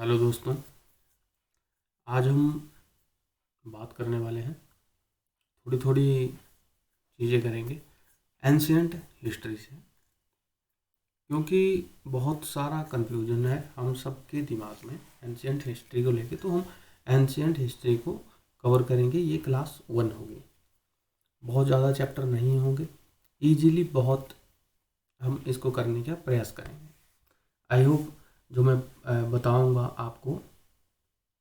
Hello दोस्तों। आज हम बात करने वाले हैं, थोड़ी थोड़ी चीज़ें करेंगे एंशियंट हिस्ट्री से, क्योंकि बहुत सारा कंफ्यूजन है हम सबके दिमाग में एंशियंट हिस्ट्री को लेके। तो हम एंशियंट हिस्ट्री को कवर करेंगे। ये क्लास 1 होगी, बहुत ज़्यादा चैप्टर नहीं होंगे, इजीली बहुत हम इसको करने का प्रयास करेंगे। आई होप जो मैं बताऊंगा आपको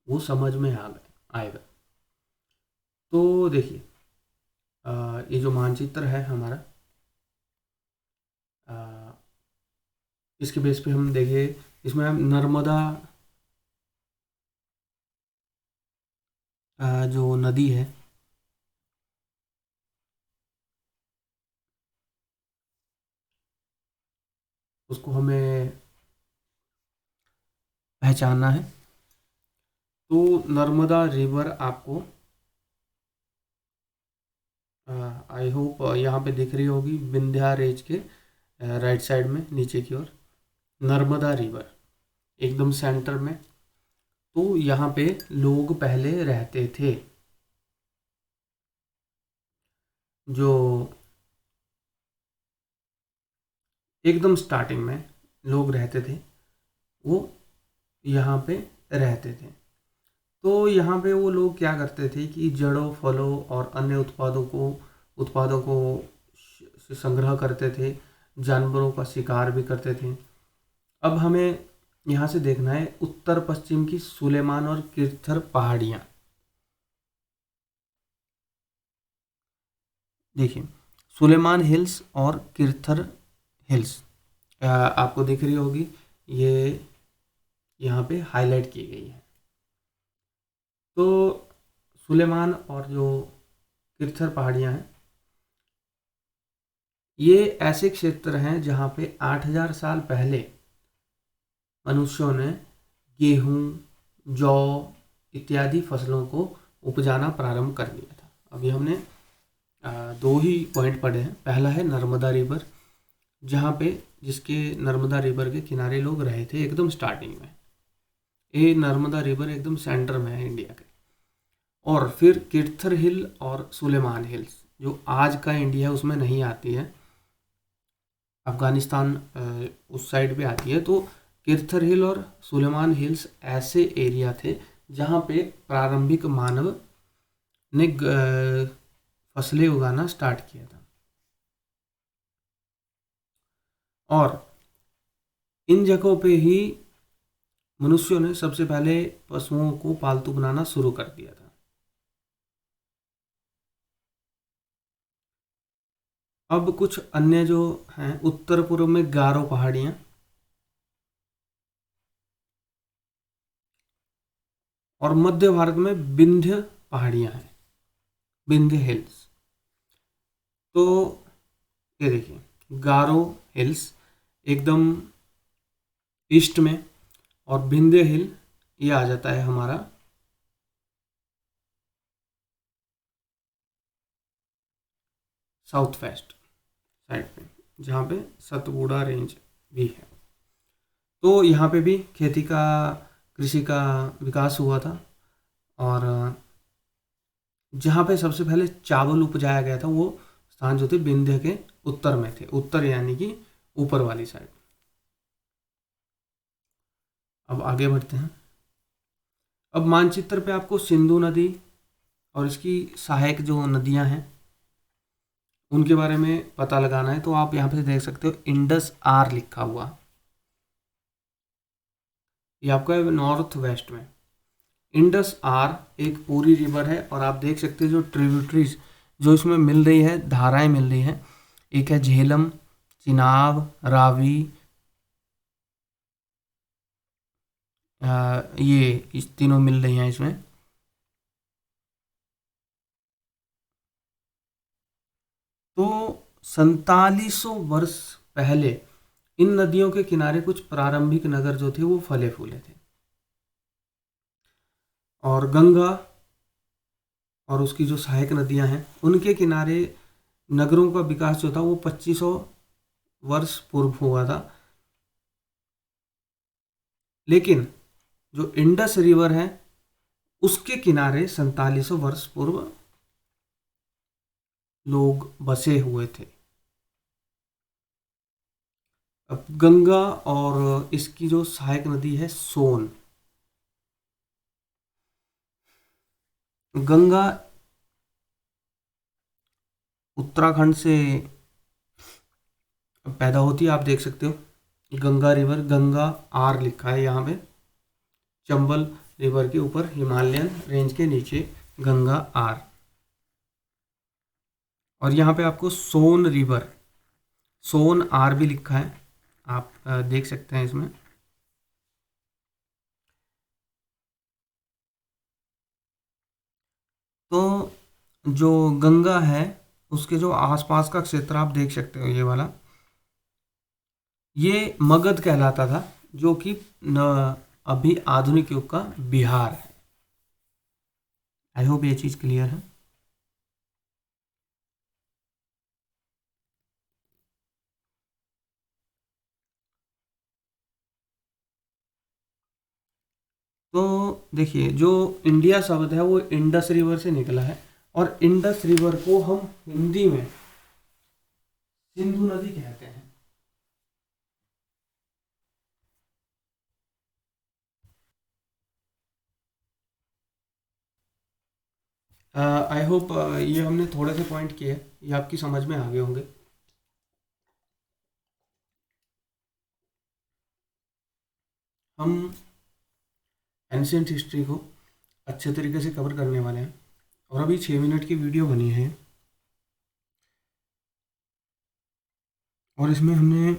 वो समझ में आएगा। तो देखिए, ये जो मानचित्र है हमारा, अ, इसके बेस पे हम देखिए, इसमें हम नर्मदा जो नदी है उसको हमें पहचानना है। तो नर्मदा रिवर आपको आई होप यहाँ पे दिख रही होगी, विंध्या रेंज के राइट साइड में नीचे की ओर नर्मदा रिवर एकदम सेंटर में। तो यहाँ पे लोग पहले रहते थे। जो एकदम स्टार्टिंग में लोग रहते थे वो यहाँ पे रहते थे। तो यहाँ पे वो लोग क्या करते थे कि जड़ों, फलों और अन्य उत्पादों को संग्रह करते थे, जानवरों का शिकार भी करते थे। अब हमें यहाँ से देखना है उत्तर पश्चिम की सुलेमान और किरथर पहाड़ियाँ। देखिए, सुलेमान हिल्स और किरथर हिल्स आपको दिख रही होगी, ये यहाँ पे हाईलाइट की गई है। तो सुलेमान और जो किरथर पहाड़ियाँ हैं, ये ऐसे क्षेत्र हैं जहाँ पे 8000 साल पहले मनुष्यों ने गेहूँ, जौ इत्यादि फसलों को उपजाना प्रारंभ कर दिया था। अभी हमने दो ही पॉइंट पढ़े हैं। पहला है नर्मदा रिवर, जहाँ पे जिसके नर्मदा रिवर के किनारे लोग रहे थे एकदम स्टार्टिंग में। ये नर्मदा रिवर एकदम सेंटर में है इंडिया के। और फिर किरथर हिल और सुलेमान हिल्स, जो आज का इंडिया उसमें नहीं आती है, अफगानिस्तान उस साइड पे आती है। तो किरथर हिल और सुलेमान हिल्स ऐसे एरिया थे जहाँ पे प्रारंभिक मानव ने फसलें उगाना स्टार्ट किया था। और इन जगहों पे ही मनुष्यों ने सबसे पहले पशुओं को पालतू बनाना शुरू कर दिया था। अब कुछ अन्य जो हैं, उत्तर पूर्व में गारो पहाड़ियाँ और मध्य भारत में विंध्य पहाड़ियाँ हैं, विंध्य हिल्स। तो ये देखिए, गारो हिल्स एकदम ईस्ट में और विंध्य हिल ये आ जाता है हमारा साउथ वेस्ट साइड पे, जहाँ पे सतपुड़ा रेंज भी है। तो यहाँ पे भी खेती का, कृषि का विकास हुआ था। और जहाँ पे सबसे पहले चावल उपजाया गया था वो स्थान जो थे विंध्य के उत्तर में थे, उत्तर यानी कि ऊपर वाली साइड। अब आगे बढ़ते हैं। अब मानचित्र पे आपको सिंधु नदी और इसकी सहायक जो नदियां हैं उनके बारे में पता लगाना है। तो आप यहाँ पे देख सकते हो इंडस आर लिखा हुआ, ये आपका नॉर्थ वेस्ट में। इंडस आर एक पूरी रिवर है और आप देख सकते हो जो ट्रिब्यूटरीज जो इसमें मिल रही है, धाराएं मिल रही हैं, एक है झेलम, चिनाब, रावी, ये इस तीनों मिल रही हैं इसमें। तो 4700 वर्ष पहले इन नदियों के किनारे कुछ प्रारंभिक नगर जो थे वो फले फूले थे। और गंगा और उसकी जो सहायक नदियां हैं उनके किनारे नगरों का विकास जो था वो 2500 वर्ष पूर्व हुआ था। लेकिन जो इंडस रिवर है उसके किनारे 4700 वर्ष पूर्व लोग बसे हुए थे। अब गंगा और इसकी जो सहायक नदी है सोन। गंगा उत्तराखंड से पैदा होती है, आप देख सकते हो गंगा रिवर, गंगा आर लिखा है यहाँ पे, चंबल रिवर के ऊपर हिमालयन रेंज के नीचे गंगा आर। और यहाँ पे आपको सोन रिवर, सोन आर भी लिखा है, आप देख सकते हैं इसमें। तो जो गंगा है उसके जो आसपास का क्षेत्र आप देख सकते हो, ये वाला, ये मगध कहलाता था, जो कि अभी आधुनिक युग का बिहार है। आई होप ये चीज़ क्लियर है। तो देखिए, जो इंडिया शब्द है वो इंडस रिवर से निकला है, और इंडस रिवर को हम हिंदी में सिंधु नदी कहते हैं। आई होप ये हमने थोड़े से पॉइंट किए, ये आपकी समझ में आ गए होंगे। हम एंशियंट हिस्ट्री को अच्छे तरीके से कवर करने वाले हैं, और अभी 6 मिनट की वीडियो बनी है, और इसमें हमने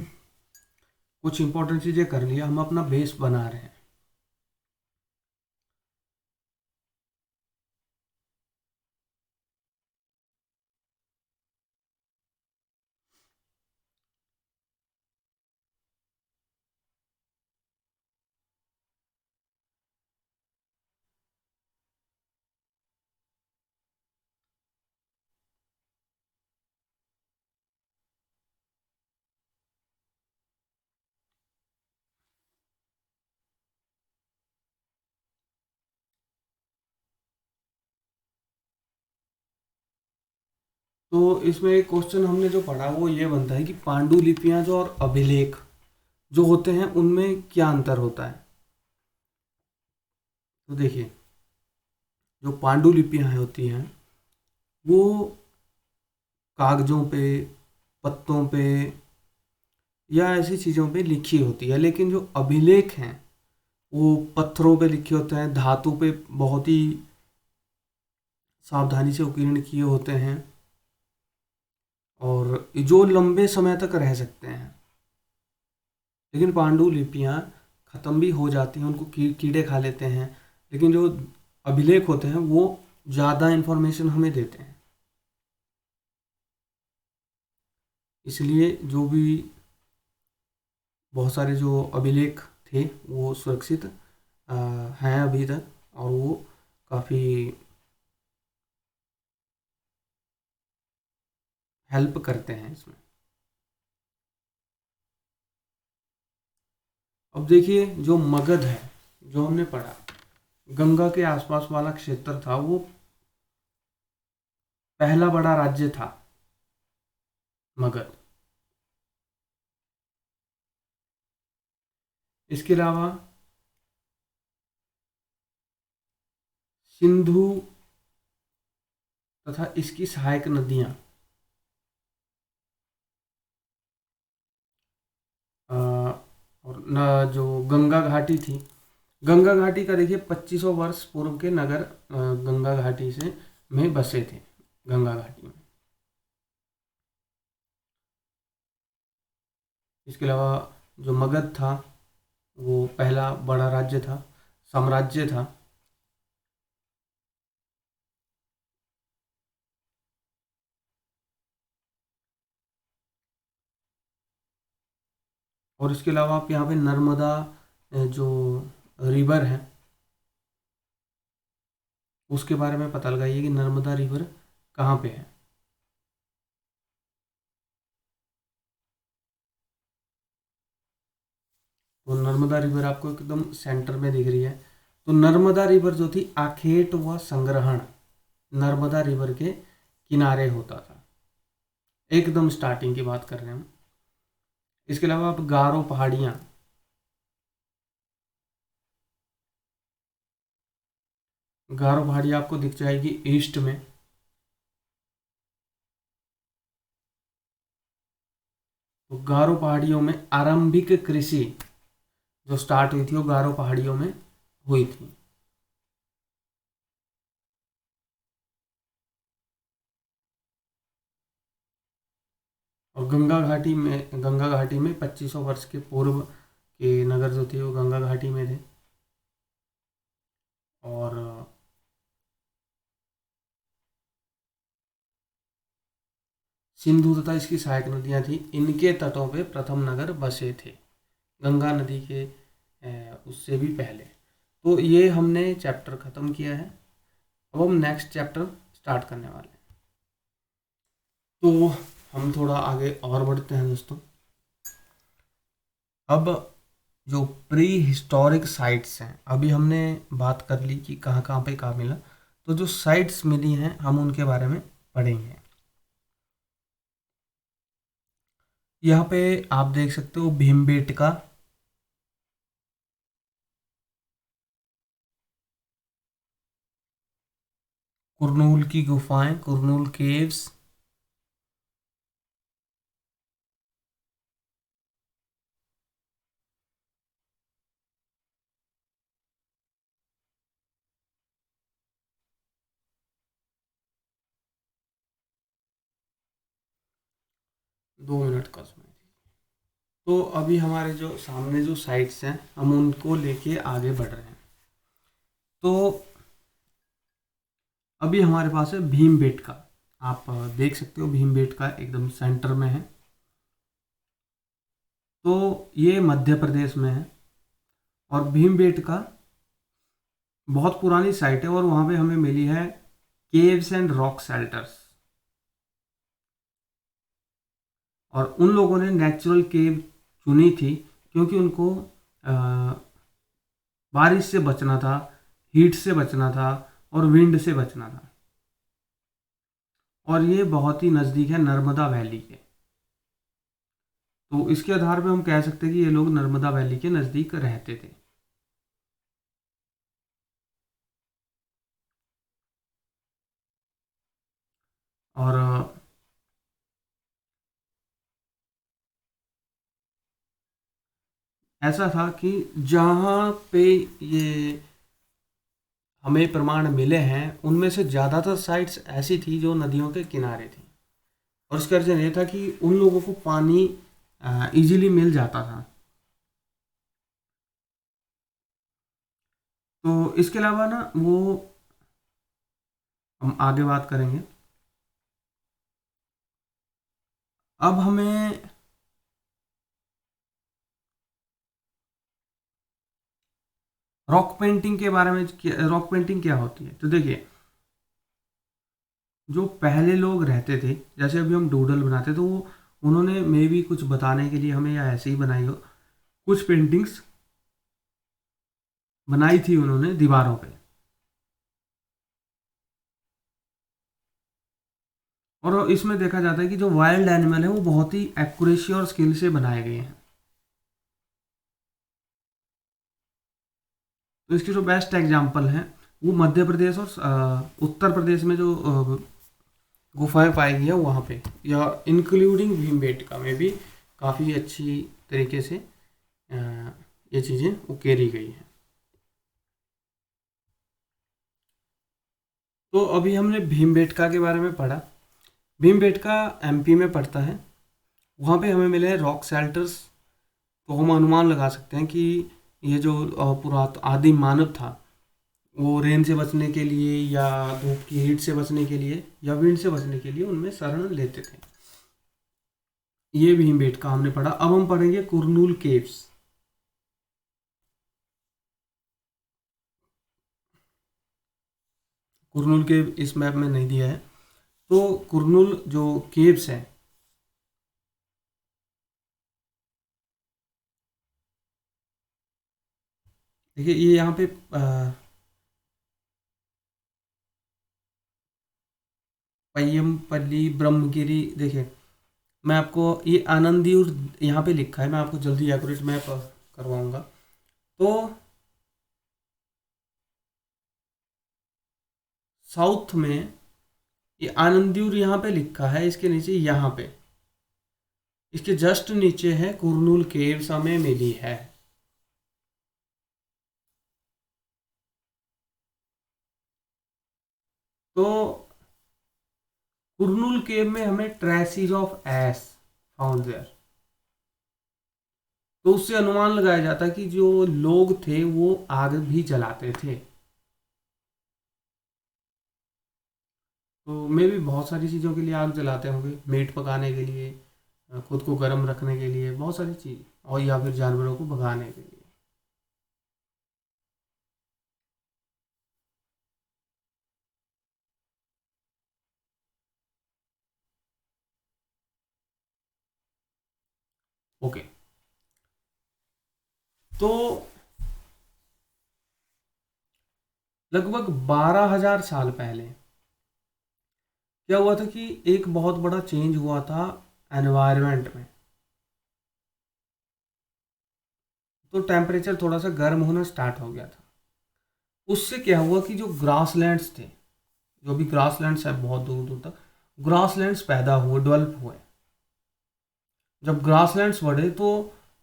कुछ इंपॉर्टेंट चीज़ें कर लिया, हम अपना बेस बना रहे हैं। तो इसमें एक क्वेश्चन हमने जो पढ़ा वो ये बनता है कि पांडुलिपियां जो और अभिलेख जो होते हैं उनमें क्या अंतर होता है। तो देखिए, जो पांडुलिपियां होती हैं वो कागजों पे, पत्तों पे, या ऐसी चीज़ों पे लिखी होती है, लेकिन जो अभिलेख हैं वो पत्थरों पे लिखे होते हैं, धातु पे बहुत ही सावधानी से उत्कीर्ण किए होते हैं, और जो लंबे समय तक रह सकते हैं। लेकिन पांडुलिपियाँ ख़त्म भी हो जाती हैं, उनको कीड़े खा लेते हैं, लेकिन जो अभिलेख होते हैं वो ज़्यादा इन्फॉर्मेशन हमें देते हैं। इसलिए जो भी बहुत सारे जो अभिलेख थे वो सुरक्षित हैं अभी तक, और वो काफ़ी हेल्प करते हैं इसमें। अब देखिए, जो मगध है, जो हमने पढ़ा, गंगा के आसपास वाला क्षेत्र था, वो पहला बड़ा राज्य था मगध। इसके अलावा सिंधु तथा इसकी सहायक नदियाँ, और न जो गंगा घाटी थी, गंगा घाटी का देखिए 2500 वर्ष पूर्व के नगर गंगा घाटी से में बसे थे, गंगा घाटी में। इसके अलावा जो मगध था वो पहला बड़ा राज्य था, साम्राज्य था। और इसके अलावा आप यहाँ पे नर्मदा जो रिवर है उसके बारे में पता लगाइए कि नर्मदा रिवर कहाँ पे है। तो नर्मदा रिवर आपको एकदम सेंटर में दिख रही है। तो नर्मदा रिवर जो थी, आखेट व संग्रहण नर्मदा रिवर के किनारे होता था, एकदम स्टार्टिंग की बात कर रहे हैं हम। इसके अलावा आप गारो पहाड़ियाँ, गारो पहाड़ी आपको दिख जाएगी ईस्ट में। तो गारो पहाड़ियों में आरंभिक कृषि जो स्टार्ट हुई थी वो गारो पहाड़ियों में हुई थी। और गंगा घाटी में 2500 वर्ष के पूर्व के नगर जो थे वो गंगा घाटी में थे। और सिंधु तथा इसकी सहायक नदियां थी, इनके तटों पे प्रथम नगर बसे थे, गंगा नदी के उससे भी पहले। तो ये हमने चैप्टर ख़त्म किया है। अब हम नेक्स्ट चैप्टर स्टार्ट करने वाले हैं। तो हम थोड़ा आगे और बढ़ते हैं दोस्तों। अब जो प्री हिस्टोरिक साइट्स हैं, अभी हमने बात कर ली कि कहाँ कहाँ पे कहाँ मिला, तो जो साइट्स मिली हैं हम उनके बारे में पढ़ेंगे। यहाँ पे आप देख सकते हो भीमबेटका, कुरनूल की गुफाएं, कुरनूल केव्स, 2 मिनट का समय। तो अभी हमारे जो सामने जो साइट्स हैं हम उनको लेके आगे बढ़ रहे हैं। तो अभी हमारे पास है भीमबेटका, आप देख सकते हो भीमबेटका एकदम सेंटर में है। तो ये मध्य प्रदेश में है। और भीमबेटका बहुत पुरानी साइट है और वहाँ पे हमें मिली है केव्स एंड रॉक शेल्टर्स। और उन लोगों ने नेचुरल केव चुनी थी क्योंकि उनको बारिश से बचना था, हीट से बचना था और विंड से बचना था। और ये बहुत ही नज़दीक है नर्मदा वैली के। तो इसके आधार पे हम कह सकते हैं कि ये लोग नर्मदा वैली के नज़दीक रहते थे। और ऐसा था कि जहाँ पे ये हमें प्रमाण मिले हैं उनमें से ज़्यादातर साइट्स ऐसी थी जो नदियों के किनारे थी। और इसका रीज़न ये था कि उन लोगों को पानी इजीली मिल जाता था। तो इसके अलावा ना वो हम आगे बात करेंगे। अब हमें रॉक पेंटिंग के बारे में, रॉक पेंटिंग क्या होती है, तो देखिए जो पहले लोग रहते थे, जैसे अभी हम डूडल बनाते तो वो उन्होंने मे भी कुछ बताने के लिए हमें या ऐसे ही बनाई हो, कुछ पेंटिंग्स बनाई थी उन्होंने दीवारों पे। और इसमें देखा जाता है कि जो वाइल्ड एनिमल है वो बहुत ही एक्यूरेसी और स्किल से बनाए गए हैं। तो इसकी जो बेस्ट एग्जांपल है वो मध्य प्रदेश और उत्तर प्रदेश में जो गुफाएं पाई गई है वहाँ पे, या इंक्लूडिंग भीमबेटका में भी काफ़ी अच्छी तरीके से अ, ये चीज़ें उकेरी गई हैं। तो अभी हमने भीमबेटका के बारे में पढ़ा। भीमबेटका एमपी में पड़ता है। वहाँ पे हमें मिले हैं रॉक शेल्टर्स। तो हम अनुमान लगा सकते हैं कि ये जो आदिम मानव था वो रेन से बचने के लिए या धूप की हीट से बचने के लिए या विंड से बचने के लिए उनमें शरण लेते थे। ये भीमबेटका हमने पढ़ा। अब हम पढ़ेंगे कुरनूल केव्स। कुरनूल केव इस मैप में नहीं दिया है। तो कुरनूल जो केव्स हैं देखिए ये यहाँ पे पय्यमपल्ली ब्रह्मगिरी, देखिए मैं आपको ये आनंदीर यहाँ पे लिखा है, मैं आपको जल्दी एक्यूरेट मैप करवाऊंगा। तो साउथ में ये आनंदीर यहाँ पे लिखा है, इसके नीचे यहाँ पे, इसके जस्ट नीचे है कुरनूल केव्स हमें मिली है। तो कुरनूल केव में हमें traces of ash found there. तो उससे अनुमान लगाया जाता है कि जो लोग थे वो आग भी जलाते थे। तो मे भी बहुत सारी चीज़ों के लिए आग जलाते होंगे, मीट पकाने के लिए, खुद को गर्म रखने के लिए, बहुत सारी चीज़, और या फिर जानवरों को भगाने के लिए। ओके। तो लगभग 12,000 साल पहले क्या हुआ था कि एक बहुत बड़ा चेंज हुआ था एनवायरनमेंट में। तो टेम्परेचर थोड़ा सा गर्म होना स्टार्ट हो गया था। उससे क्या हुआ कि जो ग्रासलैंड्स थे, जो भी ग्रासलैंड्स है बहुत दूर दूर तक, ग्रासलैंड्स पैदा हुए, डेवलप हुए। जब ग्रासलैंड्स बढ़े तो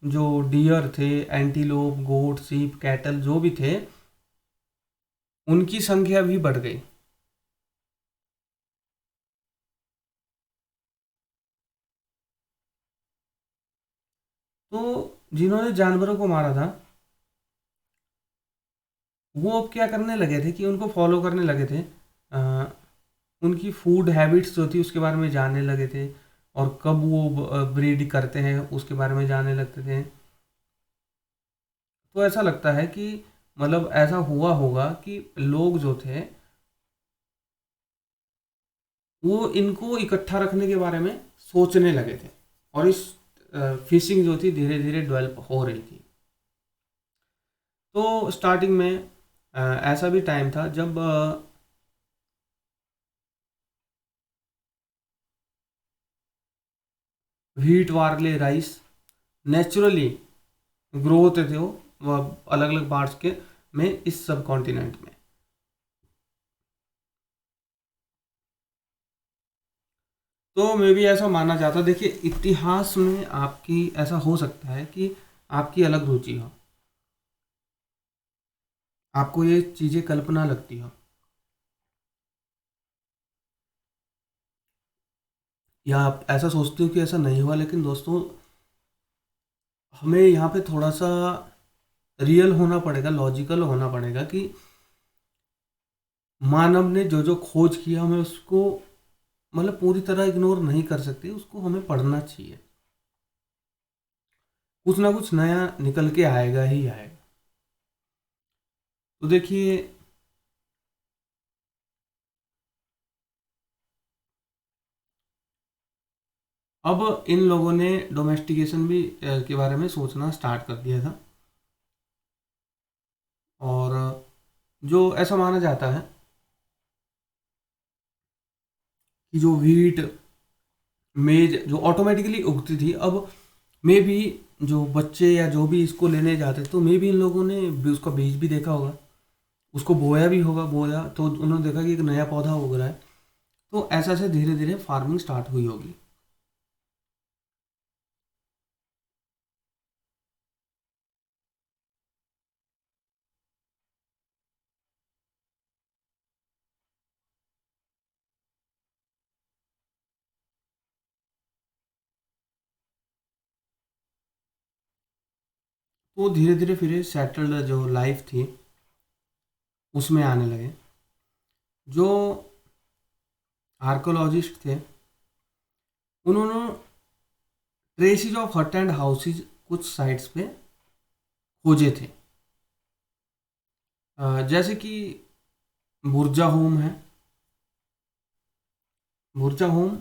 जो डियर थे, एंटीलोप, गोट, सीप, कैटल जो भी थे, उनकी संख्या भी बढ़ गई। तो जिन्होंने जानवरों को मारा था वो अब क्या करने लगे थे कि उनको फॉलो करने लगे थे। अ, उनकी फूड हैबिट्स जो थी उसके बारे में जानने लगे थे, और कब वो ब्रीड करते हैं उसके बारे में जानने लगते थे। तो ऐसा लगता है कि मतलब ऐसा हुआ होगा कि लोग जो थे वो इनको इकट्ठा रखने के बारे में सोचने लगे थे, और इस फिशिंग जो थी धीरे धीरे डेवलप हो रही थी। तो स्टार्टिंग में ऐसा भी टाइम था जब व्हीट, वार्ले, राइस नेचुरली ग्रो होते थे वो अलग अलग पार्ट्स के में इस सब कॉन्टिनेंट में। तो मे भी ऐसा माना जाता, देखिए इतिहास में आपकी ऐसा हो सकता है कि आपकी अलग रुचि हो, आपको ये चीज़ें कल्पना लगती हो, या आप ऐसा सोचते हो कि ऐसा नहीं हुआ। लेकिन दोस्तों हमें यहाँ पे थोड़ा सा रियल होना पड़ेगा, लॉजिकल होना पड़ेगा कि मानव ने जो जो खोज किया हमें उसको मतलब पूरी तरह इग्नोर नहीं कर सकते, उसको हमें पढ़ना चाहिए। कुछ ना कुछ नया निकल के आएगा ही आएगा। तो देखिए अब इन लोगों ने डोमेस्टिकेशन भी के बारे में सोचना स्टार्ट कर दिया था। और जो ऐसा माना जाता है कि जो वीट, मेज जो ऑटोमेटिकली उगती थी, अब मे भी जो बच्चे या जो भी इसको लेने जाते तो मे भी इन लोगों ने भी उसका बीज भी देखा होगा, उसको बोया भी होगा, बोया तो उन्होंने देखा कि एक नया पौधा उग रहा है। तो ऐसा ऐसे धीरे धीरे फार्मिंग स्टार्ट हुई होगी। तो धीरे धीरे फिर सेटल्ड जो लाइफ थी उसमें आने लगे। जो आर्कोलॉजिस्ट थे उन्होंने ट्रेसिस ऑफ हट एंड हाउसेज कुछ साइट्स पे खोजे थे। जैसे कि बुर्जा होम है। बुर्जा होम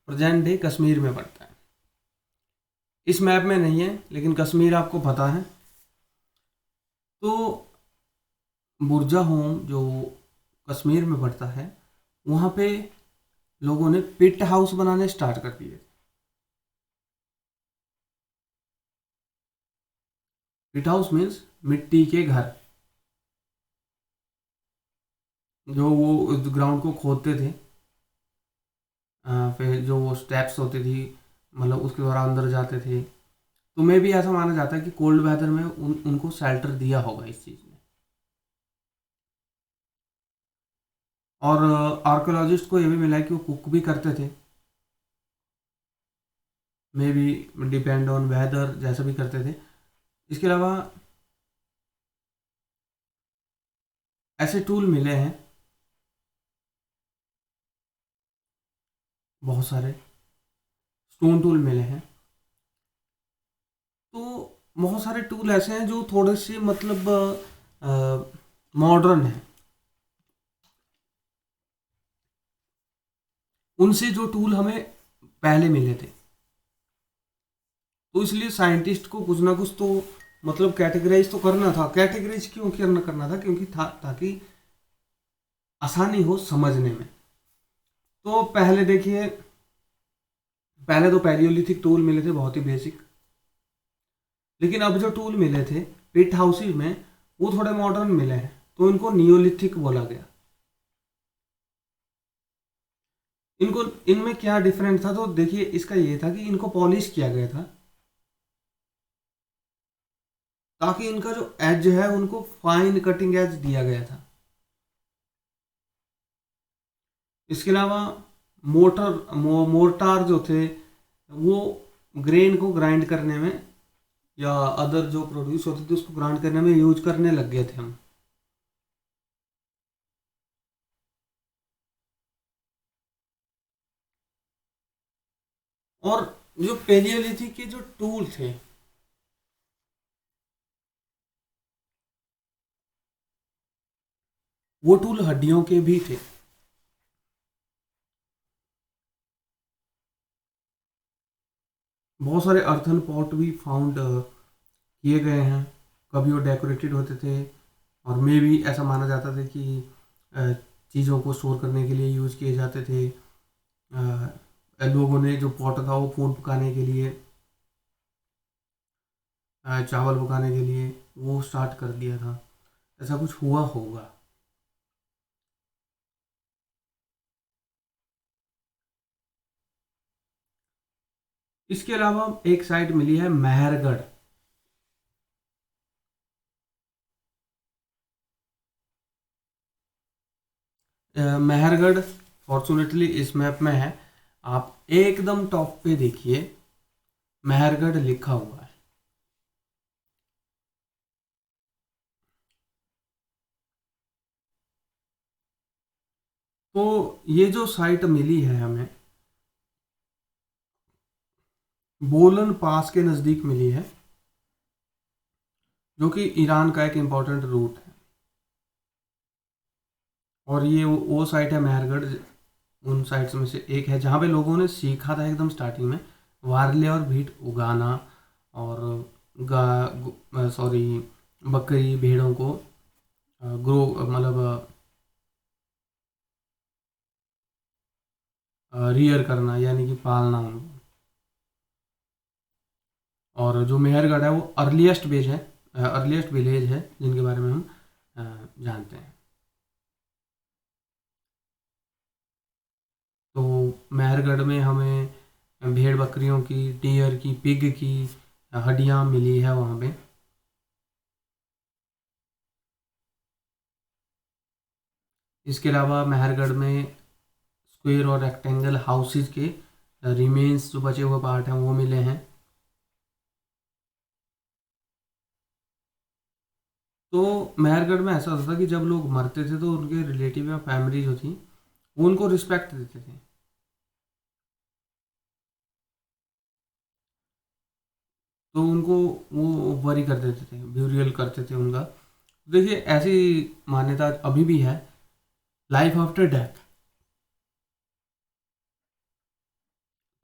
प्रेजेंट डे कश्मीर में पड़ता है। इस मैप में नहीं है लेकिन कश्मीर आपको पता है। तो बुर्जा होम जो कश्मीर में पड़ता है, वहाँ पे लोगों ने पिट हाउस बनाने स्टार्ट कर दिए। पिट हाउस मीन्स मिट्टी के घर, जो वो ग्राउंड को खोदते थे। फिर जो वो स्टेप्स होती थी, मतलब उसके द्वारा अंदर जाते थे। तो मे भी ऐसा माना जाता है कि कोल्ड वेदर में उनको शेल्टर दिया होगा इस चीज़ ने। और आर्कोलॉजिस्ट को ये भी मिला है कि वो कुक भी करते थे, may be depend on whether, जैसा भी करते थे। इसके अलावा ऐसे टूल मिले हैं बहुत सारे, स्टोन टूल मिले हैं। तो बहुत सारे टूल ऐसे हैं जो थोड़े से मतलब मॉडर्न हैं। उनसे जो टूल हमें पहले मिले थे, तो इसलिए साइंटिस्ट को कुछ ना कुछ तो मतलब कैटेगराइज तो करना था। कैटेगराइज क्यों करना करना था, क्योंकि था ताकि आसानी हो समझने में। तो पहले देखिए, पहले तो पैलियोलिथिक टूल मिले थे, बहुत ही बेसिक। लेकिन अब जो टूल मिले थे पिट हाउसेज में, वो थोड़े मॉडर्न मिले हैं, तो इनको नियोलिथिक बोला गया। इनको, इनमें क्या डिफरेंट था, तो देखिए इसका ये था कि इनको पॉलिश किया गया था, ताकि इनका जो एज है उनको फाइन कटिंग एज दिया गया था। इसके अलावा मोर्टार जो थे, वो ग्रेन को ग्राइंड करने में, या अदर जो प्रोड्यूस होते थे उसको ग्राइंड करने में यूज करने लग गए थे हम। और जो पेलियोलिथिक के जो टूल थे, वो टूल हड्डियों के भी थे। बहुत सारे अर्थन पॉट भी फाउंड किए गए हैं। कभी वो डेकोरेटेड होते थे, और मे भी ऐसा माना जाता था कि अ, चीज़ों को स्टोर करने के लिए यूज़ किए जाते थे। लोगों ने जो पॉट था वो फूड पकाने के लिए, चावल पकाने के लिए वो स्टार्ट कर दिया था। ऐसा कुछ हुआ होगा। इसके अलावा एक साइट मिली है मेहरगढ़। मेहरगढ़ फॉर्चुनेटली इस मैप में है। आप एकदम टॉप पे देखिए, मेहरगढ़ लिखा हुआ है। तो ये जो साइट मिली है हमें, बोलन पास के नज़दीक मिली है, जो कि ईरान का एक इम्पोर्टेंट रूट है। और ये वो साइट है मेहरगढ़, उन साइट्स में से एक है जहाँ पे लोगों ने सीखा था एकदम स्टार्टिंग में वारले और भीट उगाना, और गा सॉरी बकरी भेड़ों को ग्रो मतलब रियर करना, यानी कि पालना उनको। और जो मेहरगढ़ है वो अर्लीस्ट विलेज है, अर्लीस्ट विलेज है जिनके बारे में हम जानते हैं। तो मेहरगढ़ में हमें भेड़ बकरियों की, डियर की, पिग की हड्डियाँ मिली है वहाँ पे। इसके अलावा मेहरगढ़ में स्क्वायर और रेक्टेंगल हाउसेज के रिमेन्स, जो बचे हुए पार्ट हैं, वो मिले हैं। तो मेहरगढ़ में ऐसा होता था कि जब लोग मरते थे तो उनके रिलेटिव या फैमिली जो थी, वो उनको रिस्पेक्ट देते थे। तो उनको वो वरी कर देते थे, ब्यूरियल करते थे उनका। देखिए ऐसी मान्यता अभी भी है, लाइफ आफ्टर डेथ।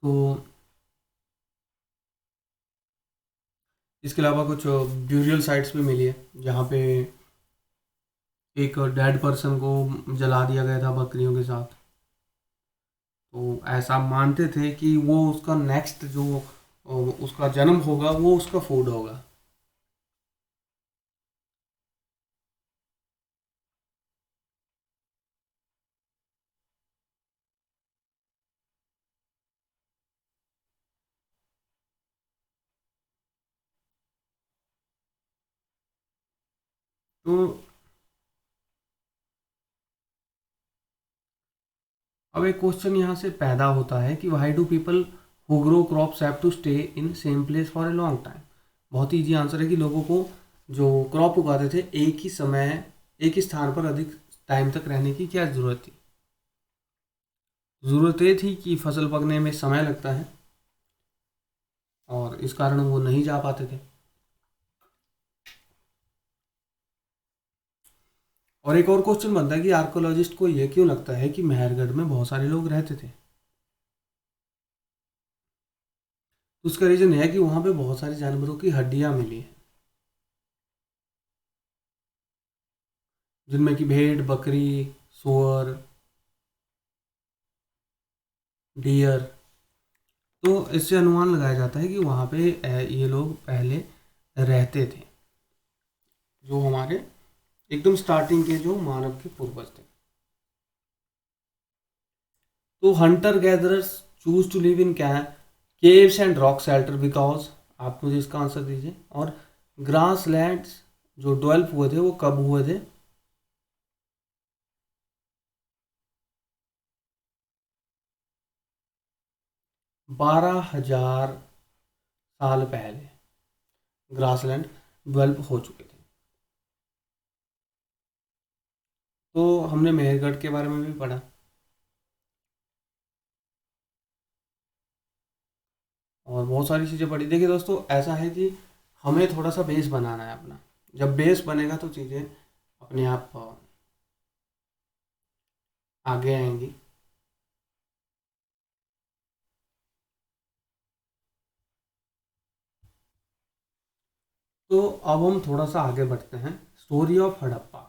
तो इसके अलावा कुछ ब्यूरियल साइट्स भी मिली है जहाँ पे एक डेड पर्सन को जला दिया गया था बकरियों के साथ। तो ऐसा मानते थे कि वो उसका नेक्स्ट जो उसका जन्म होगा वो उसका फूड होगा। तो अब एक क्वेश्चन यहाँ से पैदा होता है कि why do people who grow crops have to stay in same place for a long time. बहुत इजी आंसर है कि लोगों को जो क्रॉप उगाते थे एक ही समय एक ही स्थान पर अधिक टाइम तक रहने की क्या ज़रूरत थी। ज़रूरत ये थी कि फसल पकने में समय लगता है और इस कारण वो नहीं जा पाते थे। और एक और क्वेश्चन बनता है कि आर्कोलॉजिस्ट को ये क्यों लगता है कि मेहरगढ़ में बहुत सारे लोग रहते थे। तो उसका रीज़न है कि वहाँ पे बहुत सारे जानवरों की हड्डियाँ मिली हैं, जिनमें कि भेड़, बकरी, सुअर, डियर। तो इससे अनुमान लगाया जाता है कि वहाँ पे ये लोग पहले रहते थे, जो हमारे एकदम स्टार्टिंग के जो मानव के पूर्वज थे। तो hunter gatherers choose to live in caves and rock shelter because, आप मुझे इसका आंसर दीजिए। और ग्रास लैंड्स जो डेवलप हुए थे वो कब हुए थे। 12,000 साल पहले ग्रासलैंड डेवलप हो चुके थे। तो हमने मेहरगढ़ के बारे में भी पढ़ा। और बहुत सारी चीज़ें पढ़ी। देखिए दोस्तों, ऐसा है कि हमें थोड़ा सा बेस बनाना है अपना। जब बेस बनेगा तो चीज़ें अपने आप आगे आएंगी। तो अब हम थोड़ा सा आगे बढ़ते हैं। Story of Harappa.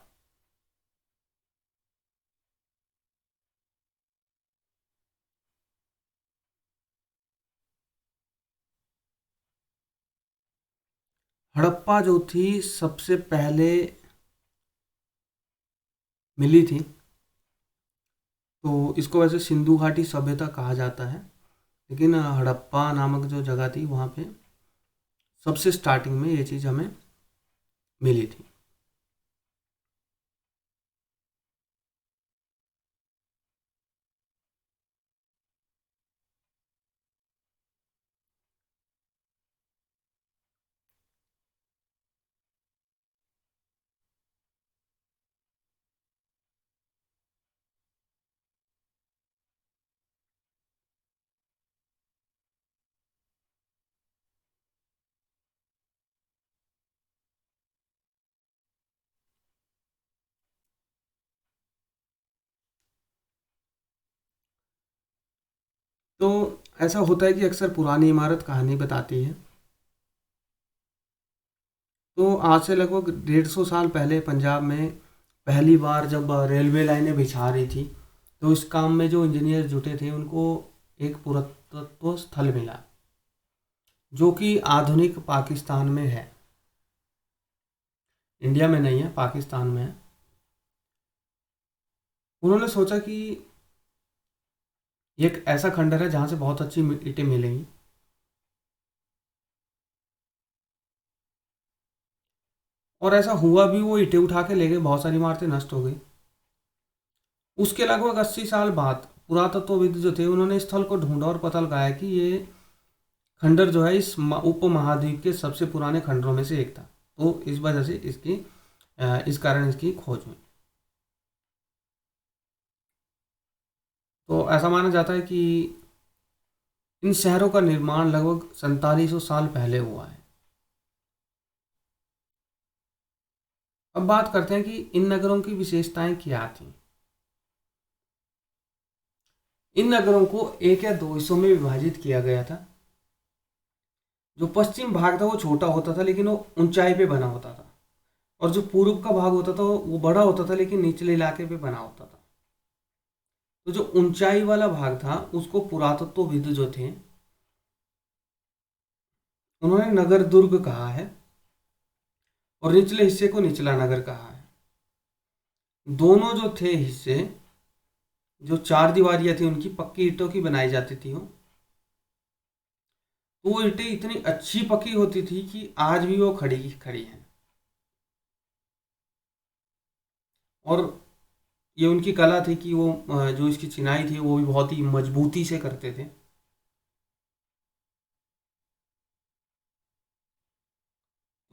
हड़प्पा जो थी सबसे पहले मिली थी। तो इसको वैसे सिंधु घाटी सभ्यता कहा जाता है, लेकिन हड़प्पा नामक जो जगह थी वहाँ पे सबसे स्टार्टिंग में ये चीज़ हमें मिली थी। तो ऐसा होता है कि अक्सर पुरानी इमारत कहानी बताती है। तो आज से लगभग 150 साल पहले पंजाब में पहली बार जब रेलवे लाइनें बिछा रही थी, तो इस काम में जो इंजीनियर जुटे थे उनको एक पुरातत्व स्थल मिला, जो कि आधुनिक पाकिस्तान में है। इंडिया में नहीं है, पाकिस्तान में है। उन्होंने सोचा कि ये एक ऐसा खंडर है जहाँ से बहुत अच्छी ईंटें मिलेंगी। और ऐसा हुआ भी, वो ईंटें उठा के ले गए, बहुत सारी इमारतें नष्ट हो गई। उसके लगभग 80 साल बाद पुरातत्वविद जो थे उन्होंने स्थल को ढूंढा और पता लगाया कि ये खंडर जो है इस उपमहाद्वीप के सबसे पुराने खंडरों में से एक था। तो इस वजह से इस कारण इसकी खोज हुई। तो ऐसा माना जाता है कि इन शहरों का निर्माण लगभग 4700 साल पहले हुआ है। अब बात करते हैं कि इन नगरों की विशेषताएं क्या थी। इन नगरों को एक या दो हिस्सों में विभाजित किया गया था, जो पश्चिम भाग था वो छोटा होता था लेकिन वो ऊंचाई पे बना होता था, और जो पूर्व का भाग होता था वो बड़ा होता था लेकिन निचले इलाके पे बना होता था। तो जो ऊंचाई वाला भाग था उसको पुरातत्वविद जो थे उन्होंने नगर दुर्ग कहा है, और निचले हिस्से को निचला नगर कहा है। दोनों जो थे हिस्से, जो चार दीवारियां थी उनकी पक्की ईंटों की बनाई जाती थी वो, तो वो ईंटें इतनी अच्छी पकी होती थी कि आज भी वो खड़ी खड़ी हैं। और ये उनकी कला थी कि वो जो इसकी चिनाई थी वो भी बहुत ही मजबूती से करते थे।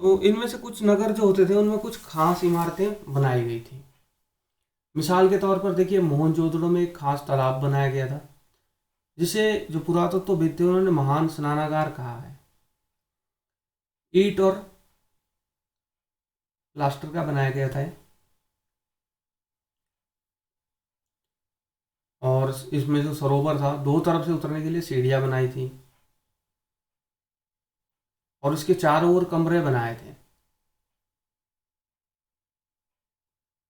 तो इनमें से कुछ नगर जो होते थे उनमें कुछ खास इमारतें बनाई गई थी। मिसाल के तौर पर देखिए, मोहनजोदड़ो में एक खास तालाब बनाया गया था, जिसे जो पुरातत्वविद थे उन्होंने महान स्नानागार कहा है। ईंट और प्लास्टर का बनाया गया था ये। और इसमें जो सरोवर था, दो तरफ से उतरने के लिए सीढ़ियां बनाई थी, और इसके चारों ओर कमरे बनाए थे।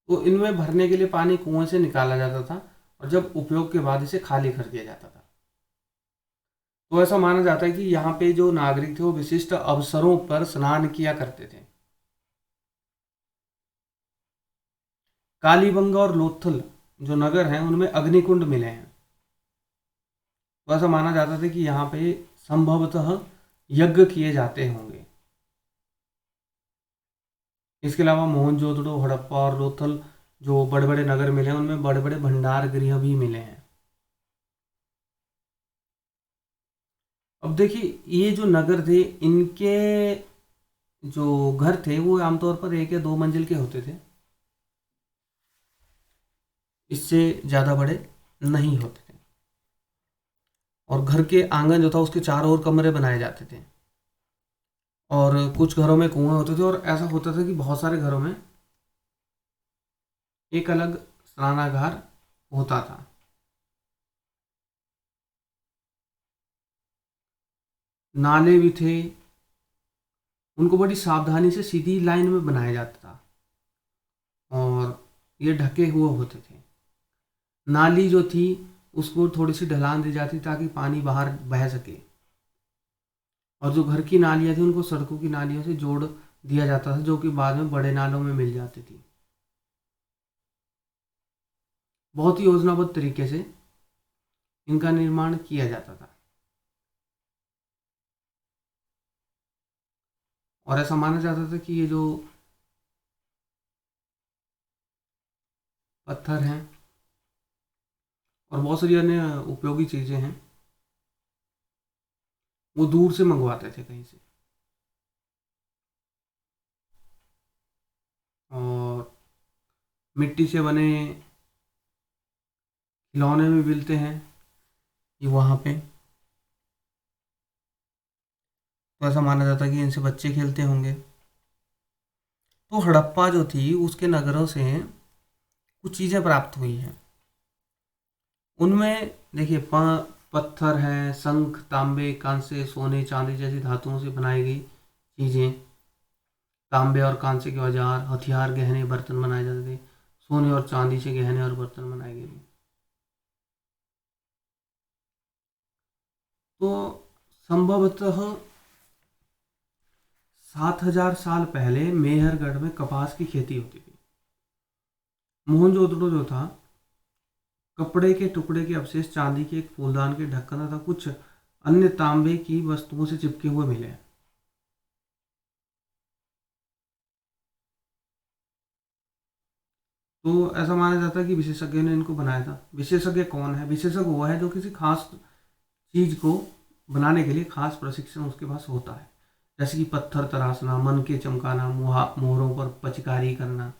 तो इनमें भरने के लिए पानी कुएं से निकाला जाता था, और जब उपयोग के बाद इसे खाली कर दिया जाता था। तो ऐसा माना जाता है कि यहाँ पे जो नागरिक थे वो विशिष्ट अवसरों पर स्नान किया करते थे। कालीबंगा और लोथल जो नगर हैं उनमें अग्निकुंड मिले हैं। तो ऐसा माना जाता था कि यहाँ पे संभवतः यज्ञ किए जाते होंगे। इसके अलावा मोहनजोदड़ो, हड़प्पा और लोथल जो बड़े बड़े नगर मिले हैं उनमें बड़े बड़े भंडार गृह भी मिले हैं। अब देखिए, ये जो नगर थे इनके जो घर थे वो आमतौर पर एक या दो मंजिल के होते थे, इससे ज़्यादा बड़े नहीं होते थे। और घर के आंगन जो था उसके चारों ओर कमरे बनाए जाते थे, और कुछ घरों में कुएं होते थे, और ऐसा होता था कि बहुत सारे घरों में एक अलग स्नानागार होता था। नाले भी थे, उनको बड़ी सावधानी से सीधी लाइन में बनाया जाता था, और ये ढके हुए होते थे। नाली जो थी उसको थोड़ी सी ढलान दी जाती ताकि पानी बाहर बह सके, और जो घर की नालियाँ थी उनको सड़कों की नालियों से जोड़ दिया जाता था, जो कि बाद में बड़े नालों में मिल जाती थी। बहुत ही योजनाबद्ध तरीके से इनका निर्माण किया जाता था। और ऐसा माना जाता था कि ये जो पत्थर हैं और बहुत सारी अन्य उपयोगी चीज़ें हैं वो दूर से मंगवाते थे कहीं से। और मिट्टी से बने खिलौने भी मिलते हैं कि वहाँ पे, तो ऐसा माना जाता है कि इनसे बच्चे खेलते होंगे। तो हड़प्पा जो थी उसके नगरों से कुछ चीज़ें प्राप्त हुई हैं। उनमें देखिए, पत्थर हैं, शंख, तांबे, कांसे, सोने, चांदी जैसी धातुओं से बनाई गई चीज़ें, तांबे और कांसे के औजार, हथियार, गहने, बर्तन बनाए जाते थे। सोने और चांदी से गहने और बर्तन बनाए गए थे। तो संभवतः 7,000 साल पहले मेहरगढ़ में कपास की खेती होती थी। मोहनजोदड़ो जो था, कपड़े के टुकड़े के अवशेष, चांदी के एक फूलदान के ढक्कन तथा कुछ अन्य तांबे की वस्तुओं से चिपके हुए मिले हैं। तो ऐसा माना जाता है कि विशेषज्ञ ने इनको बनाया था। विशेषज्ञ कौन है? विशेषज्ञ वो है जो किसी खास चीज को बनाने के लिए खास प्रशिक्षण उसके पास होता है, जैसे कि पत्थर तराशना, मन के चमकाना, मोहरों पर पचकारी करना।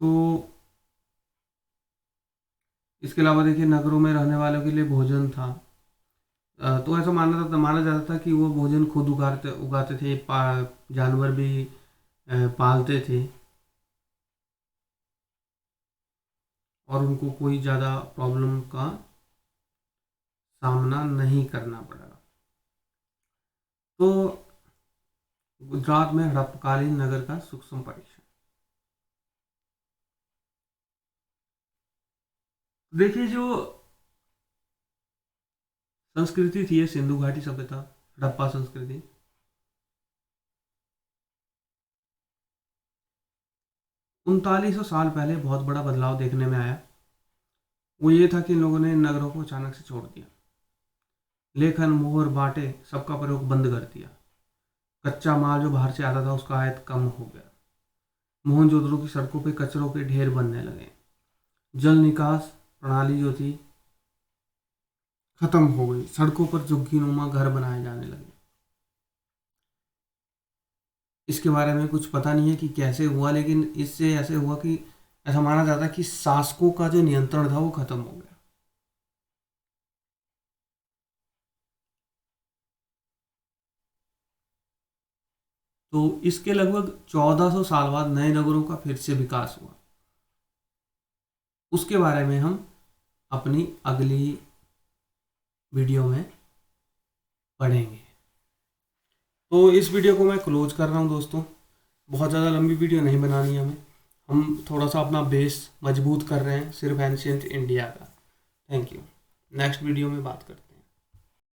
तो इसके अलावा देखिए, नगरों में रहने वालों के लिए भोजन था। तो ऐसा माना जाता था कि वो भोजन खुद उगाते उगाते थे, जानवर भी पालते थे, और उनको कोई ज़्यादा प्रॉब्लम का सामना नहीं करना पड़ा। तो गुजरात में हड़प्पकालीन नगर का सूक्ष्म परीक्षण। देखिए, जो संस्कृति थी, ये सिंधु घाटी सभ्यता, हड़प्पा संस्कृति, 3900 साल पहले बहुत बड़ा बदलाव देखने में आया। वो ये था कि इन लोगों ने इन नगरों को अचानक से छोड़ दिया। लेखन, मोहर, बाटे, सबका प्रयोग बंद कर दिया। कच्चा माल जो बाहर से आता था उसका आयात कम हो गया। मोहनजोदड़ो की सड़कों पे कचरों के ढेर बनने लगे। जल निकास प्रणाली जो थी खत्म हो गई। सड़कों पर झुग्गीनुमा घर बनाए जाने लगे। इसके बारे में कुछ पता नहीं है कि कैसे हुआ, लेकिन इससे ऐसे हुआ कि ऐसा माना जाता है कि शासकों का जो नियंत्रण था वो खत्म हो गया। तो इसके लगभग 1400 साल बाद नए नगरों का फिर से विकास हुआ। उसके बारे में हम अपनी अगली वीडियो में पढ़ेंगे। तो इस वीडियो को मैं क्लोज कर रहा हूँ दोस्तों। बहुत ज़्यादा लंबी वीडियो नहीं बनानी है हमें। हम थोड़ा सा अपना बेस मजबूत कर रहे हैं सिर्फ एंशियंट इंडिया का। Thank you. नेक्स्ट वीडियो में बात करते हैं।